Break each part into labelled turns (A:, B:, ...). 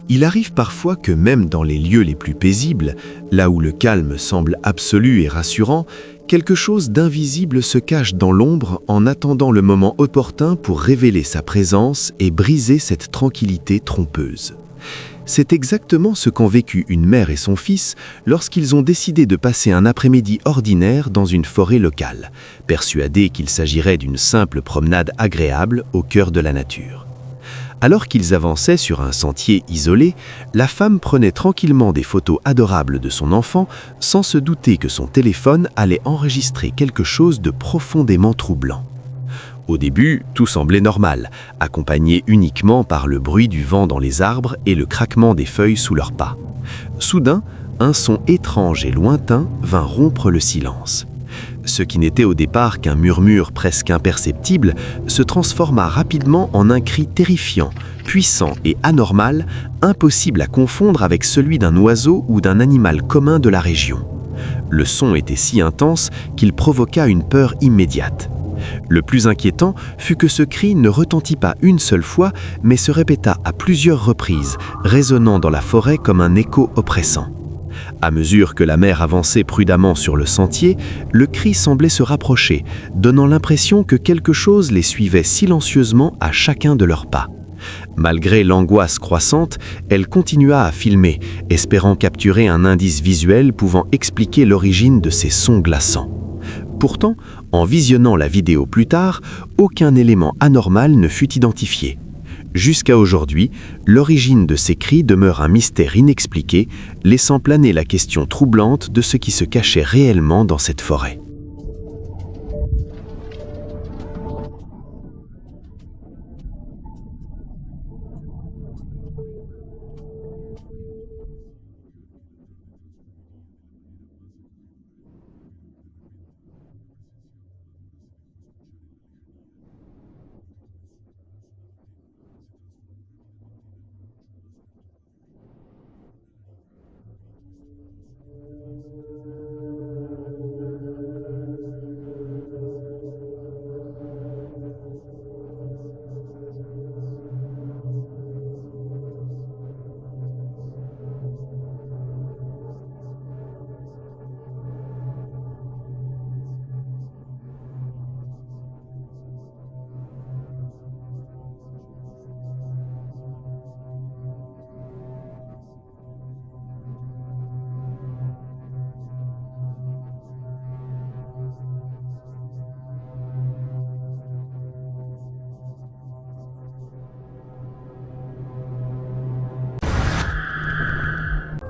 A: Il arrive parfois que même dans les lieux les plus paisibles, là où le calme semble absolu et rassurant, quelque chose d'invisible se cache dans l'ombre en attendant le moment opportun pour révéler sa présence et briser cette tranquillité trompeuse. C'est exactement ce qu'ont vécu une mère et son fils lorsqu'ils ont décidé de passer un après-midi ordinaire dans une forêt locale, persuadés qu'il s'agirait d'une simple promenade agréable au cœur de la nature. Alors qu'ils avançaient sur un sentier isolé, la femme prenait tranquillement des photos adorables de son enfant sans se douter que son téléphone allait enregistrer quelque chose de profondément troublant. Au début, tout semblait normal, accompagné uniquement par le bruit du vent dans les arbres et le craquement des feuilles sous leurs pas. Soudain, un son étrange et lointain vint rompre le silence. Ce qui n'était au départ qu'un murmure presque imperceptible se transforma rapidement en un cri terrifiant, puissant et anormal, impossible à confondre avec celui d'un oiseau ou d'un animal commun de la région. Le son était si intense qu'il provoqua une peur immédiate. Le plus inquiétant fut que ce cri ne retentit pas une seule fois, mais se répéta à plusieurs reprises, résonnant dans la forêt comme un écho oppressant. À mesure que la mère avançait prudemment sur le sentier, le cri semblait se rapprocher, donnant l'impression que quelque chose les suivait silencieusement à chacun de leurs pas. Malgré l'angoisse croissante, elle continua à filmer, espérant capturer un indice visuel pouvant expliquer l'origine de ces sons glaçants. Pourtant, en visionnant la vidéo plus tard, aucun élément anormal ne fut identifié. Jusqu'à aujourd'hui, l'origine de ces cris demeure un mystère inexpliqué, laissant planer la question troublante de ce qui se cachait réellement dans cette forêt.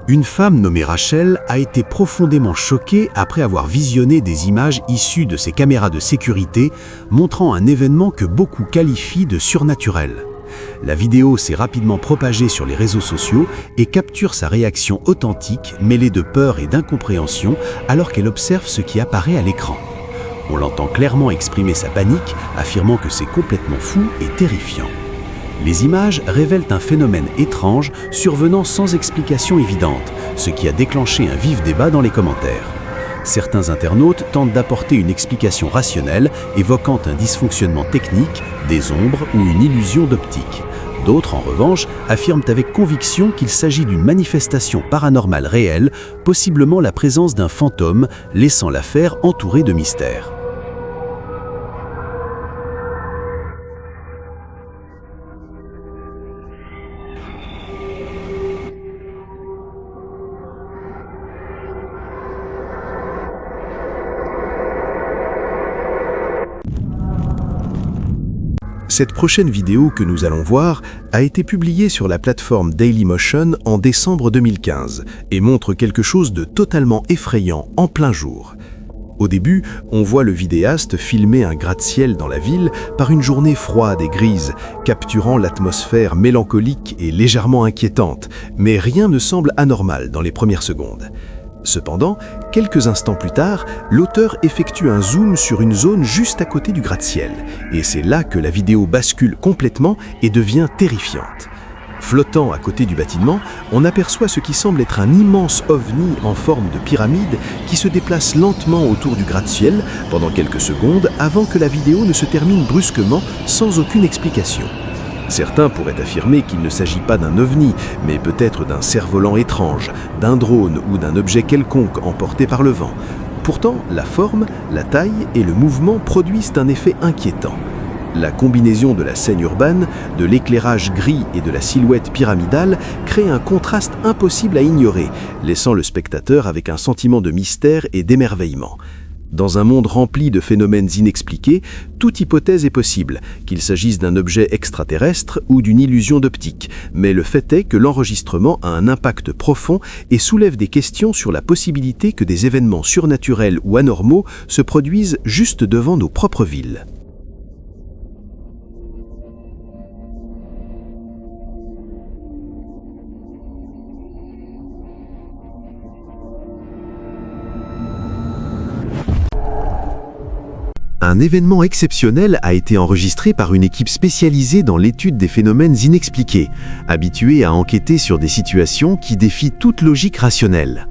A: Une femme nommée Rachel a été profondément choquée après avoir visionné des images issues de ses caméras de sécurité montrant un événement que beaucoup qualifient de surnaturel. La vidéo s'est rapidement propagée sur les réseaux sociaux et capture sa réaction authentique mêlée de peur et d'incompréhension alors qu'elle observe ce qui apparaît à l'écran. On l'entend clairement exprimer sa panique, affirmant que c'est complètement fou et terrifiant. Les images révèlent un phénomène étrange survenant sans explication évidente, ce qui a déclenché un vif débat dans les commentaires. Certains internautes tentent d'apporter une explication rationnelle, évoquant un dysfonctionnement technique, des ombres ou une illusion d'optique. D'autres, en revanche, affirment avec conviction qu'il s'agit d'une manifestation paranormale réelle, possiblement la présence d'un fantôme, laissant l'affaire entourée de mystères. Cette prochaine vidéo que nous allons voir a été publiée sur la plateforme Dailymotion en décembre 2015 et montre quelque chose de totalement effrayant en plein jour. Au début, on voit le vidéaste filmer un gratte-ciel dans la ville par une journée froide et grise, capturant l'atmosphère mélancolique et légèrement inquiétante, mais rien ne semble anormal dans les premières secondes. Cependant, quelques instants plus tard, l'auteur effectue un zoom sur une zone juste à côté du gratte-ciel, et c'est là que la vidéo bascule complètement et devient terrifiante. Flottant à côté du bâtiment, on aperçoit ce qui semble être un immense ovni en forme de pyramide qui se déplace lentement autour du gratte-ciel pendant quelques secondes avant que la vidéo ne se termine brusquement sans aucune explication. Certains pourraient affirmer qu'il ne s'agit pas d'un ovni, mais peut-être d'un cerf-volant étrange, d'un drone ou d'un objet quelconque emporté par le vent. Pourtant, la forme, la taille et le mouvement produisent un effet inquiétant. La combinaison de la scène urbaine, de l'éclairage gris et de la silhouette pyramidale crée un contraste impossible à ignorer, laissant le spectateur avec un sentiment de mystère et d'émerveillement. Dans un monde rempli de phénomènes inexpliqués, toute hypothèse est possible, qu'il s'agisse d'un objet extraterrestre ou d'une illusion d'optique. Mais le fait est que l'enregistrement a un impact profond et soulève des questions sur la possibilité que des événements surnaturels ou anormaux se produisent juste devant nos propres villes. Un événement exceptionnel a été enregistré par une équipe spécialisée dans l'étude des phénomènes inexpliqués, habituée à enquêter sur des situations qui défient toute logique rationnelle.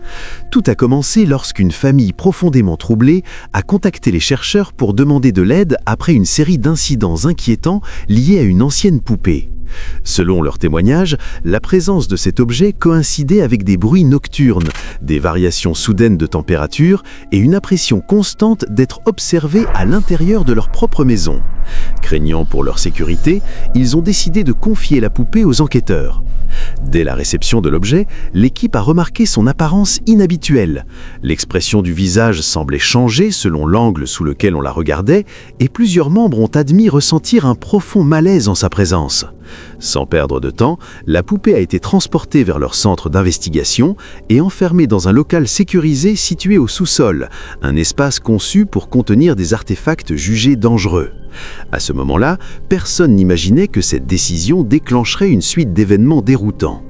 A: Tout a commencé lorsqu'une famille profondément troublée a contacté les chercheurs pour demander de l'aide après une série d'incidents inquiétants liés à une ancienne poupée. Selon leur témoignage, la présence de cet objet coïncidait avec des bruits nocturnes, des variations soudaines de température et une impression constante d'être observés à l'intérieur de leur propre maison. Craignant pour leur sécurité, ils ont décidé de confier la poupée aux enquêteurs. Dès la réception de l'objet, l'équipe a remarqué son apparence inhabituelle. L'expression du visage semblait changer selon l'angle sous lequel on la regardait et plusieurs membres ont admis ressentir un profond malaise en sa présence. Sans perdre de temps, la poupée a été transportée vers leur centre d'investigation et enfermée dans un local sécurisé situé au sous-sol, un espace conçu pour contenir des artefacts jugés dangereux. À ce moment-là, personne n'imaginait que cette décision déclencherait une suite d'événements déroutants.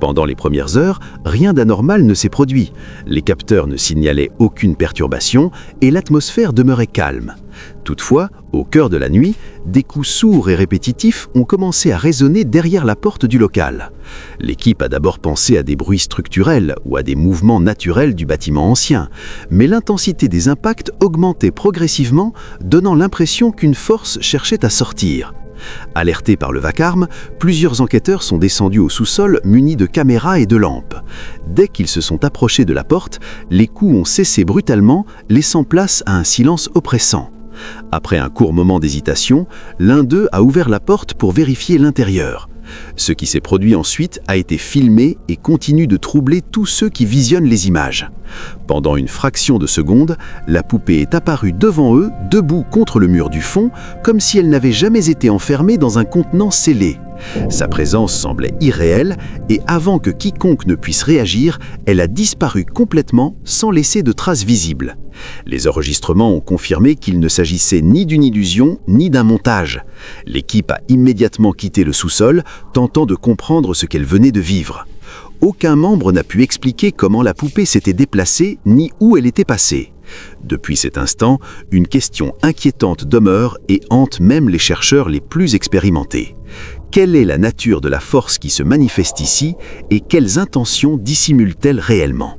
A: Pendant les premières heures, rien d'anormal ne s'est produit. Les capteurs ne signalaient aucune perturbation et l'atmosphère demeurait calme. Toutefois, au cœur de la nuit, des coups sourds et répétitifs ont commencé à résonner derrière la porte du local. L'équipe a d'abord pensé à des bruits structurels ou à des mouvements naturels du bâtiment ancien, mais l'intensité des impacts augmentait progressivement, donnant l'impression qu'une force cherchait à sortir. Alertés par le vacarme, plusieurs enquêteurs sont descendus au sous-sol munis de caméras et de lampes. Dès qu'ils se sont approchés de la porte, les coups ont cessé brutalement, laissant place à un silence oppressant. Après un court moment d'hésitation, l'un d'eux a ouvert la porte pour vérifier l'intérieur. Ce qui s'est produit ensuite a été filmé et continue de troubler tous ceux qui visionnent les images. Pendant une fraction de seconde, la poupée est apparue devant eux, debout contre le mur du fond, comme si elle n'avait jamais été enfermée dans un contenant scellé. Sa présence semblait irréelle et avant que quiconque ne puisse réagir, elle a disparu complètement sans laisser de traces visibles. Les enregistrements ont confirmé qu'il ne s'agissait ni d'une illusion ni d'un montage. L'équipe a immédiatement quitté le sous-sol, tentant de comprendre ce qu'elle venait de vivre. Aucun membre n'a pu expliquer comment la poupée s'était déplacée ni où elle était passée. Depuis cet instant, une question inquiétante demeure et hante même les chercheurs les plus expérimentés. Quelle est la nature de la force qui se manifeste ici et quelles intentions dissimule-t-elle réellement ?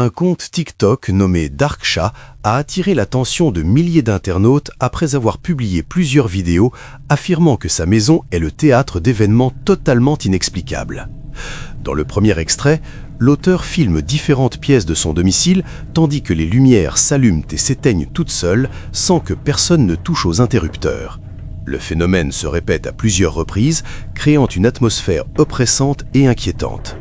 B: Un compte TikTok nommé Darksha a attiré l'attention de milliers d'internautes après avoir publié plusieurs vidéos affirmant que sa maison est le théâtre d'événements totalement inexplicables. Dans le premier extrait, l'auteur filme différentes pièces de son domicile tandis que les lumières s'allument et s'éteignent toutes seules sans que personne ne touche aux interrupteurs. Le phénomène se répète à plusieurs reprises, créant une atmosphère oppressante et inquiétante.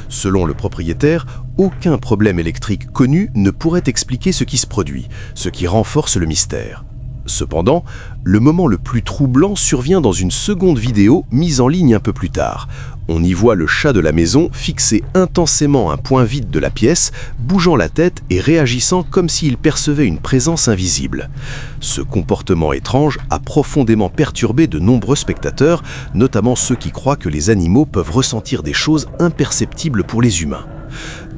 B: Selon le propriétaire, aucun problème électrique connu ne pourrait expliquer ce qui se produit, ce qui renforce le mystère. Cependant, le moment le plus troublant survient dans une seconde vidéo mise en ligne un peu plus tard. On y voit le chat de la maison fixer intensément un point vide de la pièce, bougeant la tête et réagissant comme s'il percevait une présence invisible. Ce comportement étrange a profondément perturbé de nombreux spectateurs, notamment ceux qui croient que les animaux peuvent ressentir des choses imperceptibles pour les humains.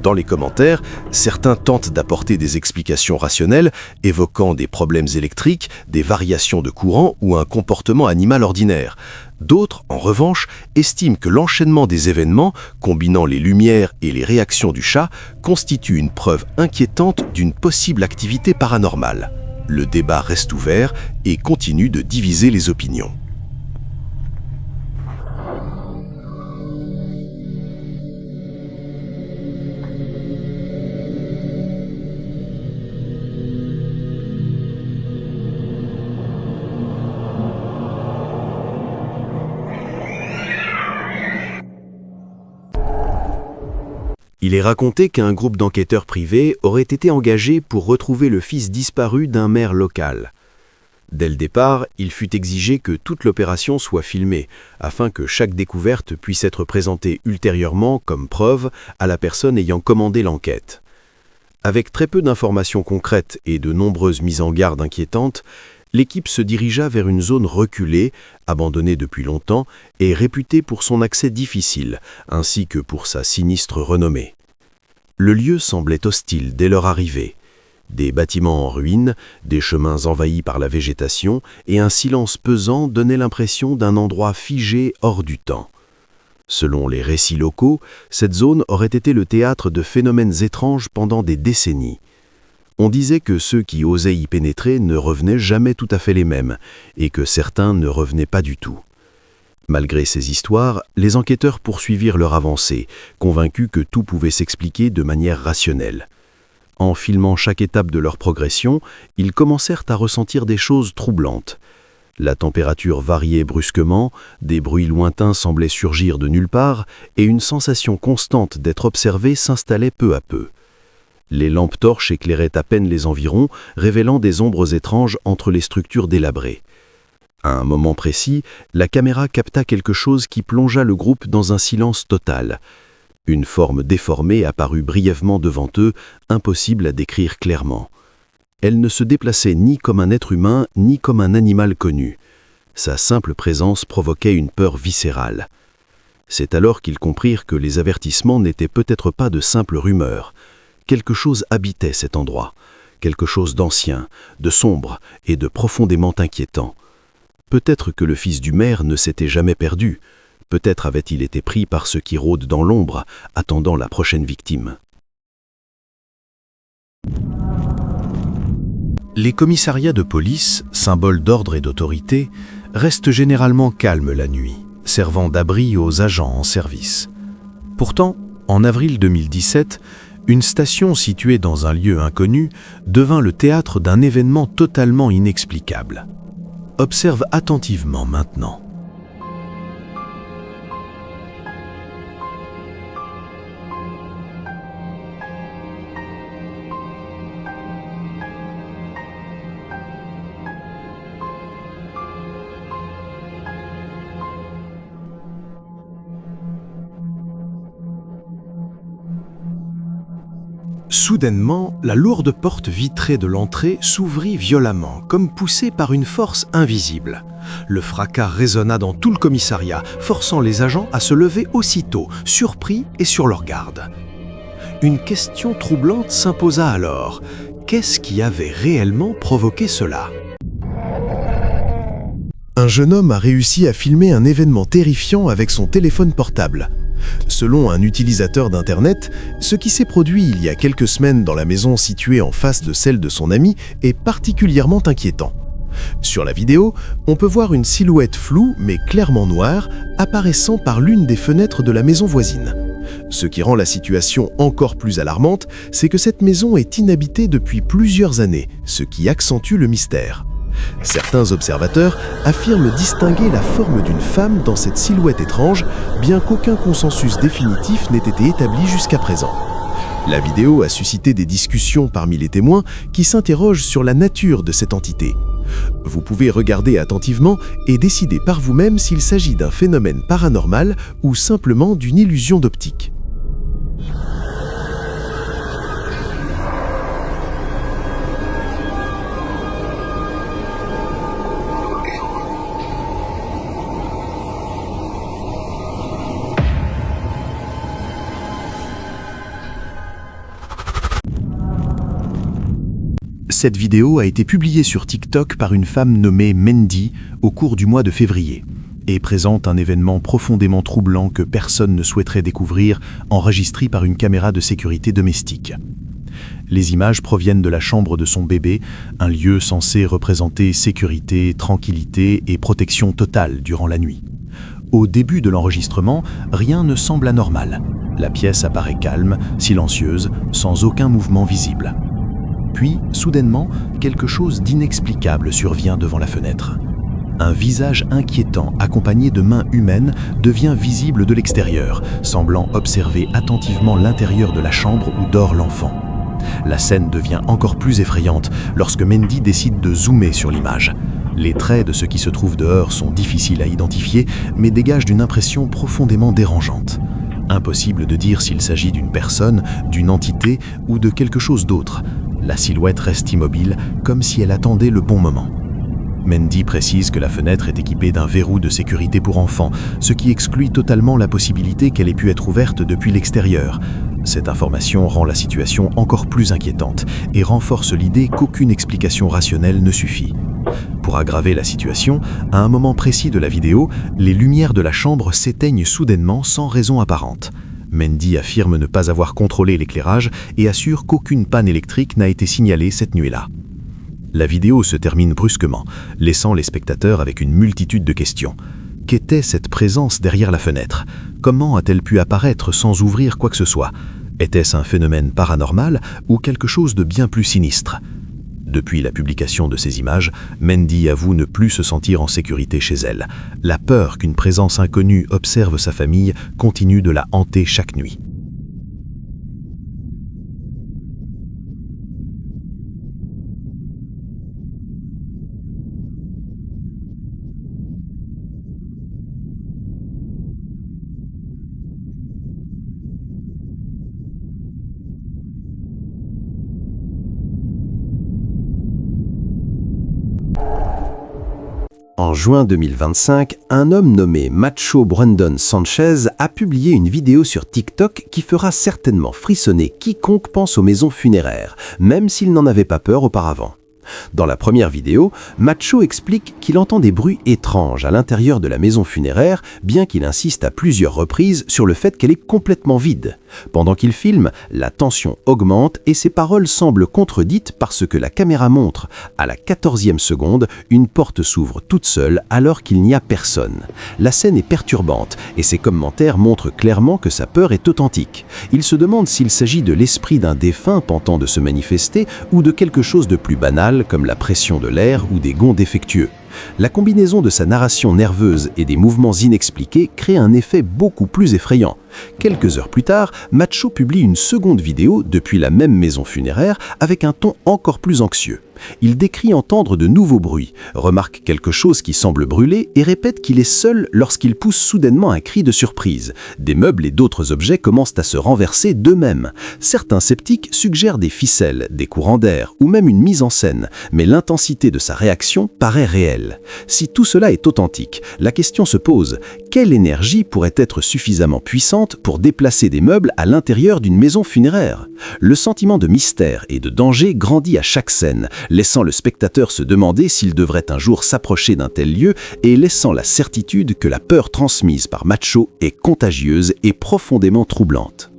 B: Dans les commentaires, certains tentent d'apporter des explications rationnelles, évoquant des problèmes électriques, des variations de courant ou un comportement animal ordinaire. D'autres, en revanche, estiment que l'enchaînement des événements, combinant les lumières et les réactions du chat, constitue une preuve inquiétante d'une possible activité paranormale. Le débat reste ouvert et continue de diviser les opinions. Il est raconté qu'un groupe d'enquêteurs privés aurait été engagé pour retrouver le fils disparu d'un maire local. Dès le départ, il fut exigé que toute l'opération soit filmée, afin que chaque découverte puisse être présentée ultérieurement comme preuve à la personne ayant commandé l'enquête. Avec très peu d'informations concrètes et de nombreuses mises en garde inquiétantes, l'équipe se dirigea vers une zone reculée, abandonnée depuis longtemps et réputée pour son accès difficile, ainsi que pour sa sinistre renommée. Le lieu semblait hostile dès leur arrivée. Des bâtiments en ruine, des chemins envahis par la végétation et un silence pesant donnaient l'impression d'un endroit figé hors du temps. Selon les récits locaux, cette zone aurait été le théâtre de phénomènes étranges pendant des décennies. On disait que ceux qui osaient y pénétrer ne revenaient jamais tout à fait les mêmes, et que certains ne revenaient pas du tout. Malgré ces histoires, les enquêteurs poursuivirent leur avancée, convaincus que tout pouvait s'expliquer de manière rationnelle. En filmant chaque étape de leur progression, ils commencèrent à ressentir des choses troublantes. La température variait brusquement, des bruits lointains semblaient surgir de nulle part, et une sensation constante d'être observé s'installait peu à peu. Les lampes torches éclairaient à peine les environs, révélant des ombres étranges entre les structures délabrées. À un moment précis, la caméra capta quelque chose qui plongea le groupe dans un silence total. Une forme déformée apparut brièvement devant eux, impossible à décrire clairement. Elle ne se déplaçait ni comme un être humain, ni comme un animal connu. Sa simple présence provoquait une peur viscérale. C'est alors qu'ils comprirent que les avertissements n'étaient peut-être pas de simples rumeurs. Quelque chose habitait cet endroit, quelque chose d'ancien, de sombre et de profondément inquiétant. Peut-être que le fils du maire ne s'était jamais perdu, peut-être avait-il été pris par ceux qui rôdent dans l'ombre, attendant la prochaine victime. Les commissariats de police, symboles d'ordre et d'autorité, restent généralement calmes la nuit, servant d'abri aux agents en service. Pourtant, en avril 2017, une station située dans un lieu inconnu devint le théâtre d'un événement totalement inexplicable. Observe attentivement maintenant. Soudainement, la lourde porte vitrée de l'entrée s'ouvrit violemment, comme poussée par une force invisible. Le fracas résonna dans tout le commissariat, forçant les agents à se lever aussitôt, surpris et sur leur garde. Une question troublante s'imposa alors. Qu'est-ce qui avait réellement provoqué cela ? Un jeune homme a réussi à filmer un événement terrifiant avec son téléphone portable.
C: Selon un utilisateur d'Internet, ce qui s'est produit il y a quelques semaines dans la maison située en face de celle de son ami est particulièrement inquiétant. Sur la vidéo, on peut voir une silhouette floue mais clairement noire apparaissant par l'une des fenêtres de la maison voisine. Ce qui rend la situation encore plus alarmante, c'est que cette maison est inhabitée depuis plusieurs années, ce qui accentue le mystère. Certains observateurs affirment distinguer la forme d'une femme dans cette silhouette étrange, bien qu'aucun consensus définitif n'ait été établi jusqu'à présent. La vidéo a suscité des discussions parmi les témoins qui s'interrogent sur la nature de cette entité. Vous pouvez regarder attentivement et décider par vous-même s'il s'agit d'un phénomène paranormal ou simplement d'une illusion d'optique.
B: Cette vidéo a été publiée sur TikTok par une femme nommée Mendy au cours du mois de février et présente un événement profondément troublant que personne ne souhaiterait découvrir, enregistré par une caméra de sécurité domestique. Les images proviennent de la chambre de son bébé, un lieu censé représenter sécurité, tranquillité et protection totale durant la nuit. Au début de l'enregistrement, rien ne semble anormal. La pièce apparaît calme, silencieuse, sans aucun mouvement visible. Puis, soudainement, quelque chose d'inexplicable survient devant la fenêtre. Un visage inquiétant accompagné de mains humaines devient visible de l'extérieur, semblant observer attentivement l'intérieur de la chambre où dort l'enfant. La scène devient encore plus effrayante lorsque Mendy décide de zoomer sur l'image. Les traits de ce qui se trouve dehors sont difficiles à identifier, mais dégagent une impression profondément dérangeante. Impossible de dire s'il s'agit d'une personne, d'une entité ou de quelque chose d'autre. La silhouette reste immobile, comme si elle attendait le bon moment. Mendy précise que la fenêtre est équipée d'un verrou de sécurité pour enfants, ce qui exclut totalement la possibilité qu'elle ait pu être ouverte depuis l'extérieur. Cette information rend la situation encore plus inquiétante et renforce l'idée qu'aucune explication rationnelle ne suffit. Pour aggraver la situation, à un moment précis de la vidéo, les lumières de la chambre s'éteignent soudainement sans raison apparente. Mendy affirme ne pas avoir contrôlé l'éclairage et assure qu'aucune panne électrique n'a été signalée cette nuit-là. La vidéo se termine brusquement, laissant les spectateurs avec une multitude de questions. Qu'était cette présence derrière la fenêtre? Comment a-t-elle pu apparaître sans ouvrir quoi que ce soit? Était-ce un phénomène paranormal ou quelque chose de bien plus sinistre? Depuis la publication de ces images, Mendy avoue ne plus se sentir en sécurité chez elle. La peur qu'une présence inconnue observe sa famille continue de la hanter chaque nuit. En juin 2025, un homme nommé Macho Brandon Sanchez a publié une vidéo sur TikTok qui fera certainement frissonner quiconque pense aux maisons funéraires, même s'il n'en avait pas peur auparavant. Dans la première vidéo, Macho explique qu'il entend des bruits étranges à l'intérieur de la maison funéraire, bien qu'il insiste à plusieurs reprises sur le fait qu'elle est complètement vide. Pendant qu'il filme, la tension augmente et ses paroles semblent contredites par ce que la caméra montre. À la 14e seconde, une porte s'ouvre toute seule alors qu'il n'y a personne. La scène est perturbante et ses commentaires montrent clairement que sa peur est authentique. Il se demande s'il s'agit de l'esprit d'un défunt tentant de se manifester ou de quelque chose de plus banal comme la pression de l'air ou des gonds défectueux. La combinaison de sa narration nerveuse et des mouvements inexpliqués crée un effet beaucoup plus effrayant. Quelques heures plus tard, Macho publie une seconde vidéo depuis la même maison funéraire avec un ton encore plus anxieux. Il décrit entendre de nouveaux bruits, remarque quelque chose qui semble brûler et répète qu'il est seul lorsqu'il pousse soudainement un cri de surprise. Des meubles et d'autres objets commencent à se renverser d'eux-mêmes. Certains sceptiques suggèrent des ficelles, des courants d'air ou même une mise en scène, mais l'intensité de sa réaction paraît réelle. Si tout cela est authentique, la question se pose, quelle énergie pourrait être suffisamment puissante suffisante pour déplacer des meubles à l'intérieur d'une maison funéraire. Le sentiment de mystère et de danger grandit à chaque scène, laissant le spectateur se demander s'il devrait un jour s'approcher d'un tel lieu et laissant la certitude que la peur transmise par Macho est contagieuse et profondément troublante.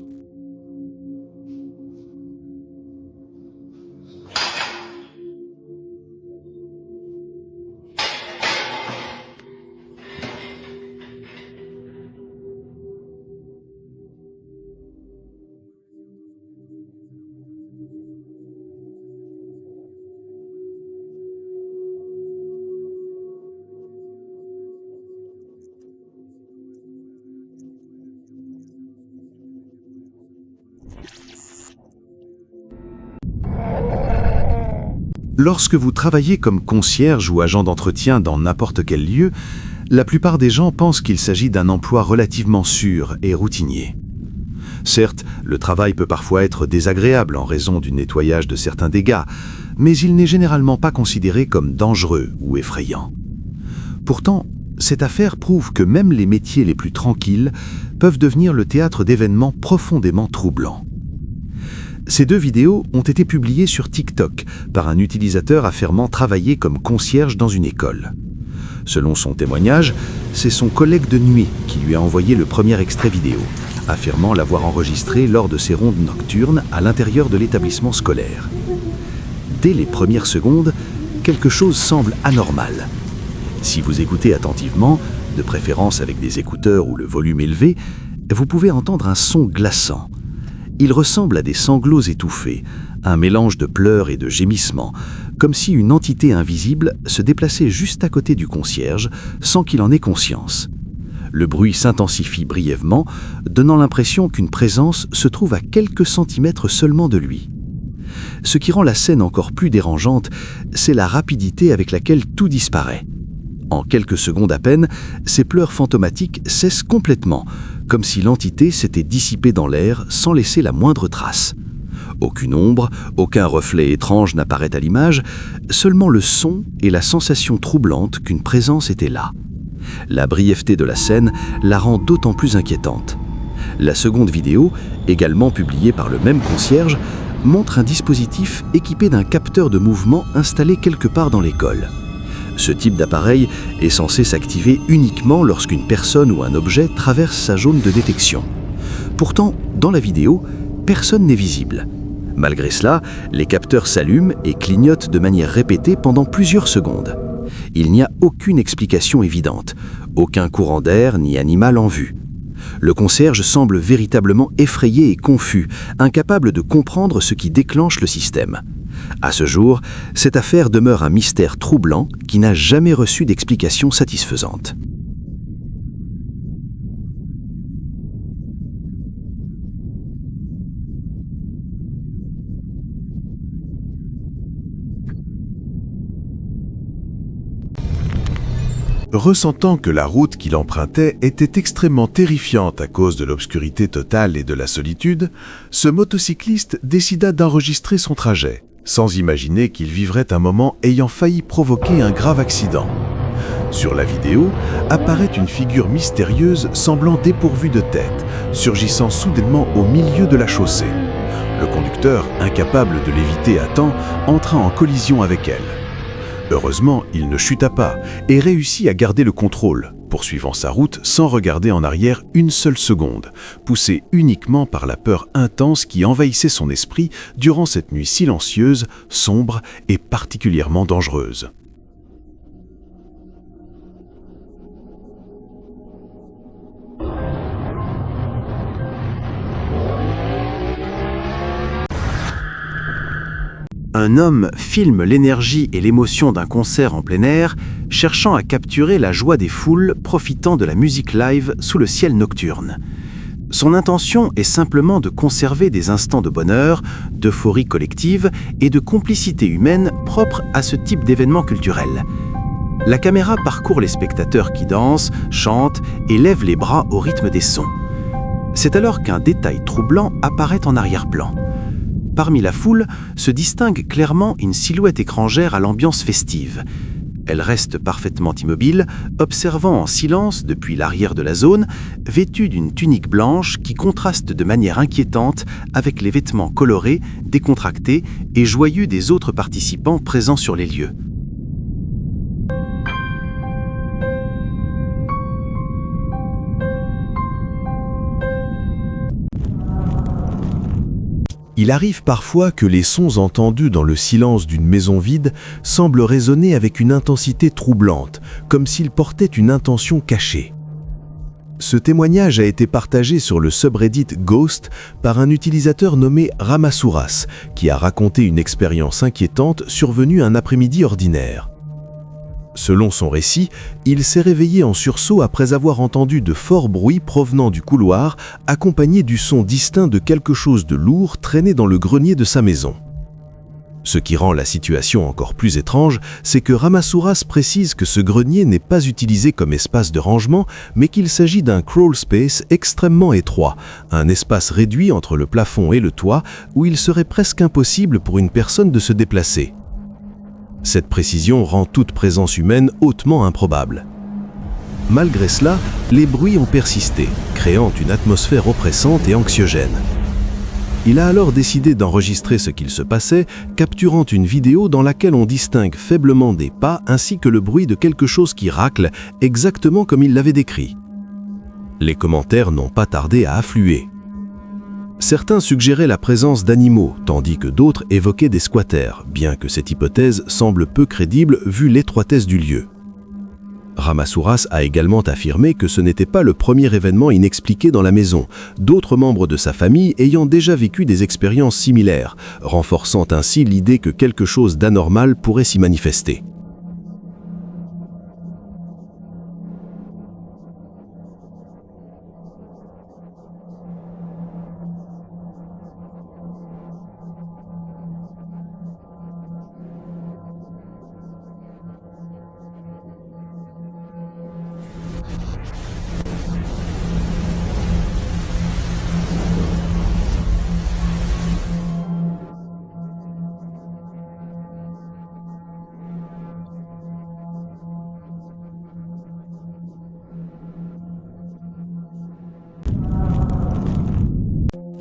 A: Lorsque vous travaillez comme concierge ou agent d'entretien dans n'importe quel lieu, la plupart des gens pensent qu'il s'agit d'un emploi relativement sûr et routinier. Certes, le travail peut parfois être désagréable en raison du nettoyage de certains dégâts, mais il n'est généralement pas considéré comme dangereux ou effrayant. Pourtant, cette affaire prouve que même les métiers les plus tranquilles peuvent devenir le théâtre d'événements profondément troublants. Ces 2 vidéos ont été publiées sur TikTok par un utilisateur affirmant travailler comme concierge dans une école. Selon son témoignage, c'est son collègue de nuit qui lui a envoyé le premier extrait vidéo, affirmant l'avoir enregistré lors de ses rondes nocturnes à l'intérieur de l'établissement scolaire. Dès les premières secondes, quelque chose semble anormal. Si vous écoutez attentivement, de préférence avec des écouteurs ou le volume élevé, vous pouvez entendre un son glaçant. Il ressemble à des sanglots étouffés, un mélange de pleurs et de gémissements, comme si une entité invisible se déplaçait juste à côté du concierge sans qu'il en ait conscience. Le bruit s'intensifie brièvement, donnant l'impression qu'une présence se trouve à quelques centimètres seulement de lui. Ce qui rend la scène encore plus dérangeante, c'est la rapidité avec laquelle tout disparaît. En quelques secondes à peine, ces pleurs fantomatiques cessent complètement, comme si l'entité s'était dissipée dans l'air sans laisser la moindre trace. Aucune ombre, aucun reflet étrange n'apparaît à l'image, seulement le son et la sensation troublante qu'une présence était là. La brièveté de la scène la rend d'autant plus inquiétante. La seconde vidéo, également publiée par le même concierge, montre un dispositif équipé d'un capteur de mouvement installé quelque part dans l'école. Ce type d'appareil est censé s'activer uniquement lorsqu'une personne ou un objet traverse sa zone de détection. Pourtant, dans la vidéo, personne n'est visible. Malgré cela, les capteurs s'allument et clignotent de manière répétée pendant plusieurs secondes. Il n'y a aucune explication évidente, aucun courant d'air ni animal en vue. Le concierge semble véritablement effrayé et confus, incapable de comprendre ce qui déclenche le système. À ce jour, cette affaire demeure un mystère troublant qui n'a jamais reçu d'explication satisfaisante.
C: Ressentant que la route qu'il empruntait était extrêmement terrifiante à cause de l'obscurité totale et de la solitude, ce motocycliste décida d'enregistrer son trajet, sans imaginer qu'il vivrait un moment ayant failli provoquer un grave accident. Sur la vidéo, apparaît une figure mystérieuse semblant dépourvue de tête, surgissant soudainement au milieu de la chaussée. Le conducteur, incapable de l'éviter à temps, entra en collision avec elle. Heureusement, il ne chuta pas et réussit à garder le contrôle, poursuivant sa route sans regarder en arrière une seule seconde, poussé uniquement par la peur intense qui envahissait son esprit durant cette nuit silencieuse, sombre et particulièrement dangereuse.
B: Un homme filme l'énergie et l'émotion d'un concert en plein air, cherchant à capturer la joie des foules profitant de la musique live sous le ciel nocturne. Son intention est simplement de conserver des instants de bonheur, d'euphorie collective et de complicité humaine propres à ce type d'événement culturel. La caméra parcourt les spectateurs qui dansent, chantent et lèvent les bras au rythme des sons. C'est alors qu'un détail troublant apparaît en arrière-plan. Parmi la foule se distingue clairement une silhouette étrangère à l'ambiance festive. Elle reste parfaitement immobile, observant en silence depuis l'arrière de la zone, vêtue d'une tunique blanche qui contraste de manière inquiétante avec les vêtements colorés, décontractés et joyeux des autres participants présents sur les lieux.
C: Il arrive parfois que les sons entendus dans le silence d'une maison vide semblent résonner avec une intensité troublante, comme s'ils portaient une intention cachée. Ce témoignage a été partagé sur le subreddit Ghost par un utilisateur nommé Ramasouras, qui a raconté une expérience inquiétante survenue un après-midi ordinaire. Selon son récit, il s'est réveillé en sursaut après avoir entendu de forts bruits provenant du couloir, accompagnés du son distinct de quelque chose de lourd traîné dans le grenier de sa maison. Ce qui rend la situation encore plus étrange, c'est que Ramasouras précise que ce grenier n'est pas utilisé comme espace de rangement, mais qu'il s'agit d'un crawl space extrêmement étroit, un espace réduit entre le plafond et le toit où il serait presque impossible pour une personne de se déplacer. Cette précision rend toute présence humaine hautement improbable. Malgré cela, les bruits ont persisté, créant une atmosphère oppressante et anxiogène. Il a alors décidé d'enregistrer ce qu'il se passait, capturant une vidéo dans laquelle on distingue faiblement des pas ainsi que le bruit de quelque chose qui racle, exactement comme il l'avait décrit. Les commentaires n'ont pas tardé à affluer. Certains suggéraient la présence d'animaux, tandis que d'autres évoquaient des squatters, bien que cette hypothèse semble peu crédible vu l'étroitesse du lieu. Ramasouras a également affirmé que ce n'était pas le premier événement inexpliqué dans la maison, d'autres membres de sa famille ayant déjà vécu des expériences similaires, renforçant ainsi l'idée que quelque chose d'anormal pourrait s'y manifester.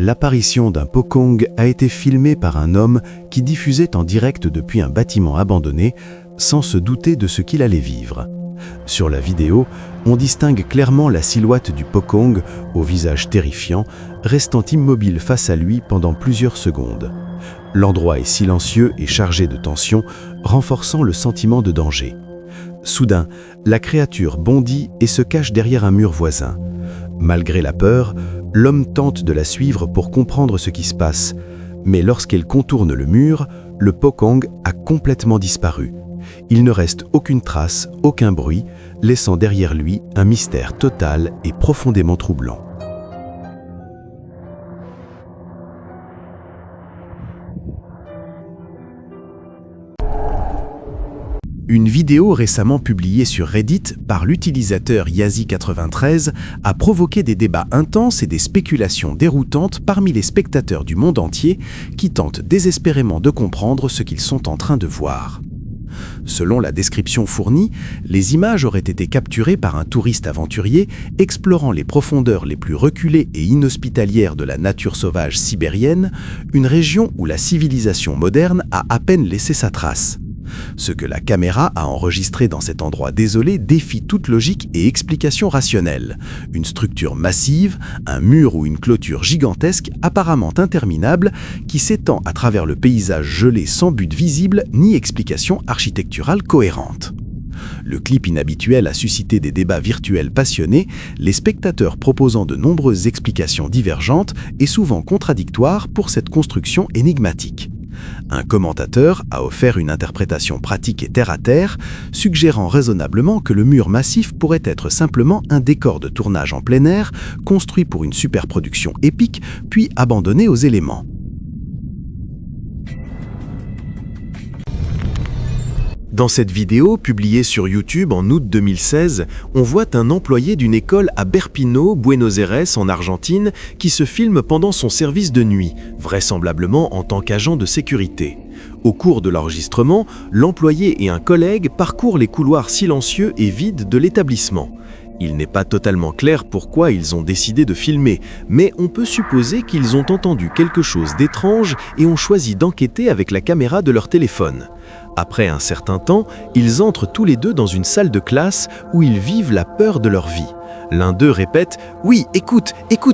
C: L'apparition d'un Pocong a été filmée par un homme qui diffusait en direct depuis un bâtiment abandonné, sans se douter de ce qu'il allait vivre. Sur la vidéo, on distingue clairement la silhouette du Pocong, au visage terrifiant, restant immobile face à lui pendant plusieurs secondes. L'endroit est silencieux et chargé de tension, renforçant le sentiment de danger. Soudain, la créature bondit et se cache derrière un mur voisin. Malgré la peur, l'homme tente de la suivre pour comprendre ce qui se passe, mais lorsqu'elle contourne le mur, le Pocong a complètement disparu. Il ne reste aucune trace, aucun bruit, laissant derrière lui un mystère total et profondément troublant. Une vidéo récemment publiée sur Reddit par l'utilisateur Yazi93 a provoqué des débats intenses et des spéculations déroutantes parmi les spectateurs du monde entier qui tentent désespérément de comprendre ce qu'ils sont en train de voir. Selon la description fournie, les images auraient été capturées par un touriste aventurier explorant les profondeurs les plus reculées et inhospitalières de la nature sauvage sibérienne, une région où la civilisation moderne a à peine laissé sa trace. Ce que la caméra a enregistré dans cet endroit désolé défie toute logique et explication rationnelle. Une structure massive, un mur ou une clôture gigantesque, apparemment interminable, qui s'étend à travers le paysage gelé sans but visible ni explication architecturale cohérente. Le clip inhabituel a suscité des débats virtuels passionnés, les spectateurs proposant de nombreuses explications divergentes et souvent contradictoires pour cette construction énigmatique. Un commentateur a offert une interprétation pratique et terre-à-terre, suggérant raisonnablement que le mur massif pourrait être simplement un décor de tournage en plein air, construit pour une superproduction épique, puis abandonné aux éléments. Dans cette vidéo, publiée sur YouTube en août 2016, on voit un employé d'une école à Berpino, Buenos Aires, en Argentine, qui se filme pendant son service de nuit, vraisemblablement en tant qu'agent de sécurité. Au cours de l'enregistrement, l'employé et un collègue parcourent les couloirs silencieux et vides de l'établissement. Il n'est pas totalement clair pourquoi ils ont décidé de filmer, mais on peut supposer qu'ils ont entendu quelque chose d'étrange et ont choisi d'enquêter avec la caméra de leur téléphone. Après un certain temps, ils entrent tous les deux dans une salle de classe où ils vivent la peur de leur vie. L'un d'eux répète « Oui, écoute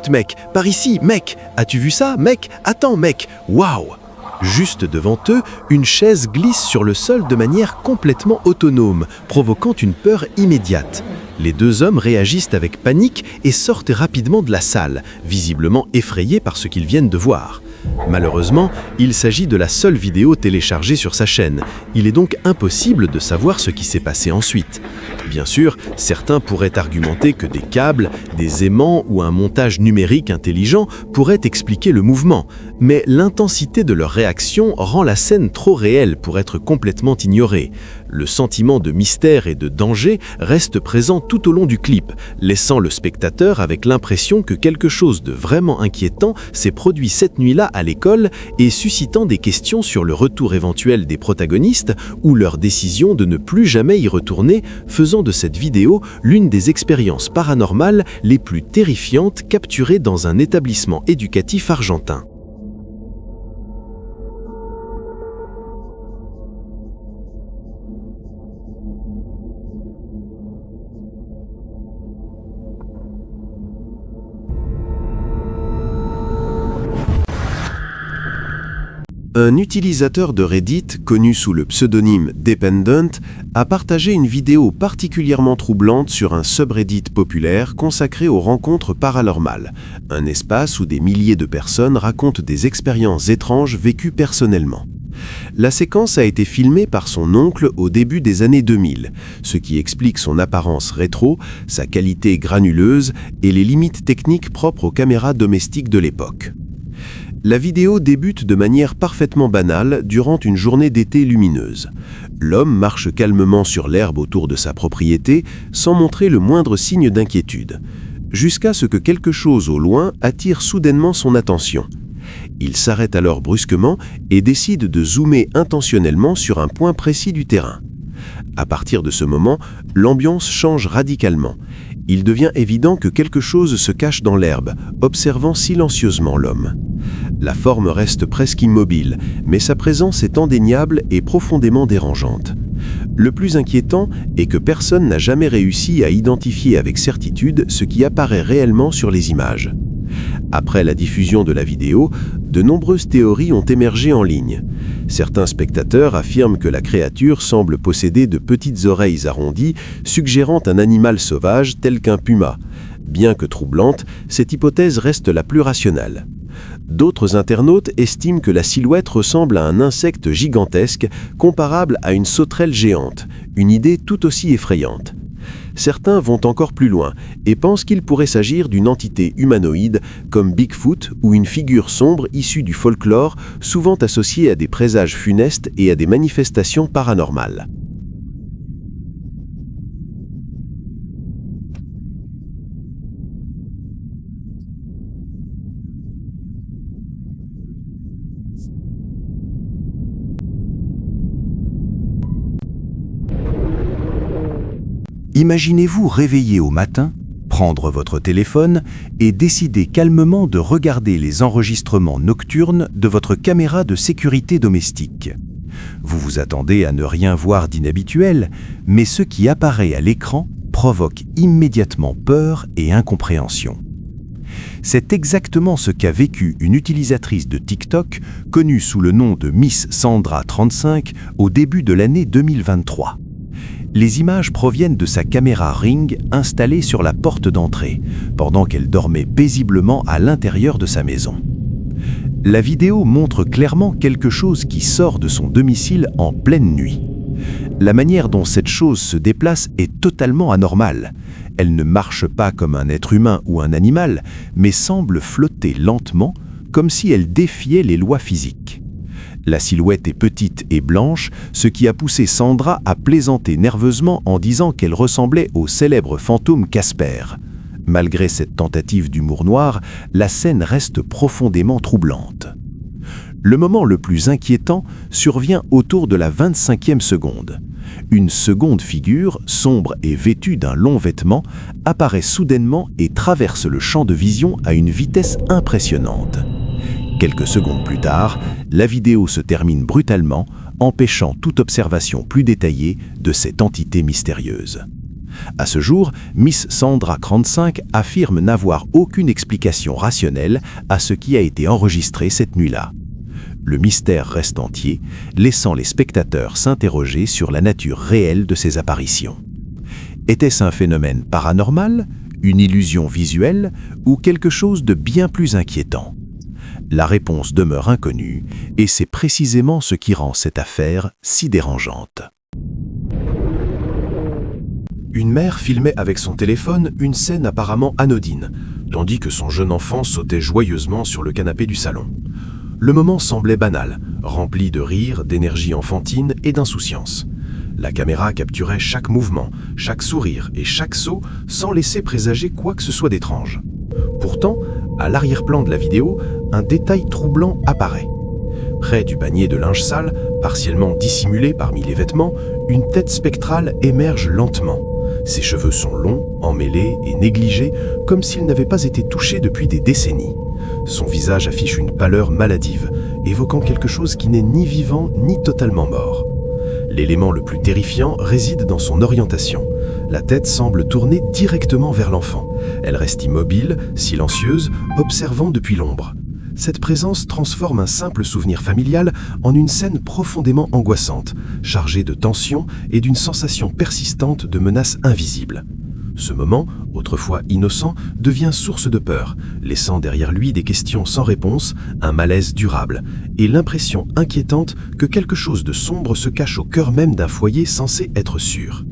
C: mec, par ici, mec, as-tu vu ça, mec? Attends mec, waouh !» Juste devant eux, une chaise glisse sur le sol de manière complètement autonome, provoquant une peur immédiate. Les deux hommes réagissent avec panique et sortent rapidement de la salle, visiblement effrayés par ce qu'ils viennent de voir. Malheureusement, il s'agit de la seule vidéo téléchargée sur sa chaîne. Il est donc impossible de savoir ce qui s'est passé ensuite. Bien sûr, certains pourraient argumenter que des câbles, des aimants ou un montage numérique intelligent pourraient expliquer le mouvement, mais l'intensité de leur réaction rend la scène trop réelle pour être complètement ignorée. Le sentiment de mystère et de danger reste présent tout au long du clip, laissant le spectateur avec l'impression que quelque chose de vraiment inquiétant s'est produit cette nuit-là à l'école et suscitant des questions sur le retour éventuel des protagonistes ou leur décision de ne plus jamais y retourner, faisant de cette vidéo l'une des expériences paranormales les plus terrifiantes capturées dans un établissement éducatif argentin. Un utilisateur de Reddit, connu sous le pseudonyme Dependent, a partagé une vidéo particulièrement troublante sur un subreddit populaire consacré aux rencontres paranormales, un espace où des milliers de personnes racontent des expériences étranges vécues personnellement. La séquence a été filmée par son oncle au début des années 2000, ce qui explique son apparence rétro, sa qualité granuleuse et les limites techniques propres aux caméras domestiques de l'époque. La vidéo débute de manière parfaitement banale durant une journée d'été lumineuse. L'homme marche calmement sur l'herbe autour de sa propriété sans montrer le moindre signe d'inquiétude, jusqu'à ce que quelque chose au loin attire soudainement son attention. Il s'arrête alors brusquement et décide de zoomer intentionnellement sur un point précis du terrain. À partir de ce moment, l'ambiance change radicalement. Il devient évident que quelque chose se cache dans l'herbe, observant silencieusement l'homme. La forme reste presque immobile, mais sa présence est indéniable et profondément dérangeante. Le plus inquiétant est que personne n'a jamais réussi à identifier avec certitude ce qui apparaît réellement sur les images. Après la diffusion de la vidéo, de nombreuses théories ont émergé en ligne. Certains spectateurs affirment que la créature semble posséder de petites oreilles arrondies, suggérant un animal sauvage tel qu'un puma. Bien que troublante, cette hypothèse reste la plus rationnelle. D'autres internautes estiment que la silhouette ressemble à un insecte gigantesque, comparable à une sauterelle géante, une idée tout aussi effrayante. Certains vont encore plus loin et pensent qu'il pourrait s'agir d'une entité humanoïde comme Bigfoot ou une figure sombre issue du folklore, souvent associée à des présages funestes et à des manifestations paranormales.
B: Imaginez-vous réveiller au matin, prendre votre téléphone et décider calmement de regarder les enregistrements nocturnes de votre caméra de sécurité domestique. Vous vous attendez à ne rien voir d'inhabituel, mais ce qui apparaît à l'écran provoque immédiatement peur et incompréhension. C'est exactement ce qu'a vécu une utilisatrice de TikTok connue sous le nom de Miss Sandra35 au début de l'année 2023. Les images proviennent de sa caméra Ring installée sur la porte d'entrée, pendant qu'elle dormait paisiblement à l'intérieur de sa maison. La vidéo montre clairement quelque chose qui sort de son domicile en pleine nuit. La manière dont cette chose se déplace est totalement anormale. Elle ne marche pas comme un être humain ou un animal, mais semble flotter lentement, comme si elle défiait les lois physiques.
C: La silhouette est petite et blanche, ce qui a poussé Sandra à plaisanter nerveusement en disant qu'elle ressemblait au célèbre fantôme Casper. Malgré cette tentative d'humour noir, la scène reste profondément troublante. Le moment le plus inquiétant survient autour de la 25e seconde. Une seconde figure, sombre et vêtue d'un long vêtement, apparaît soudainement et traverse le champ de vision à une vitesse impressionnante. Quelques secondes plus tard, la vidéo se termine brutalement, empêchant toute observation plus détaillée de cette entité mystérieuse. À ce jour, Miss Sandra 35 affirme n'avoir aucune explication rationnelle à ce qui a été enregistré cette nuit-là. Le mystère reste entier, laissant les spectateurs s'interroger sur la nature réelle de ces apparitions. Était-ce un phénomène paranormal, une illusion visuelle ou quelque chose de bien plus inquiétant? La réponse demeure inconnue et c'est précisément ce qui rend cette affaire si dérangeante.
A: Une mère filmait avec son téléphone une scène apparemment anodine, tandis que son jeune enfant sautait joyeusement sur le canapé du salon. Le moment semblait banal, rempli de rire, d'énergie enfantine et d'insouciance. La caméra capturait chaque mouvement, chaque sourire et chaque saut sans laisser présager quoi que ce soit d'étrange. Pourtant, à l'arrière-plan de la vidéo, un détail troublant apparaît. Près du panier de linge sale, partiellement dissimulé parmi les vêtements, une tête spectrale émerge lentement. Ses cheveux sont longs, emmêlés et négligés, comme s'ils n'avaient pas été touchés depuis des décennies. Son visage affiche une pâleur maladive, évoquant quelque chose qui n'est ni vivant ni totalement mort. L'élément le plus terrifiant réside dans son orientation. La tête semble tourner directement vers l'enfant. Elle reste immobile, silencieuse, observant depuis l'ombre. Cette présence transforme un simple souvenir familial en une scène profondément angoissante, chargée de tension et d'une sensation persistante de menace invisible. Ce moment, autrefois innocent, devient source de peur, laissant derrière lui des questions sans réponse, un malaise durable, et l'impression inquiétante que quelque chose de sombre se cache au cœur même d'un foyer censé être sûr.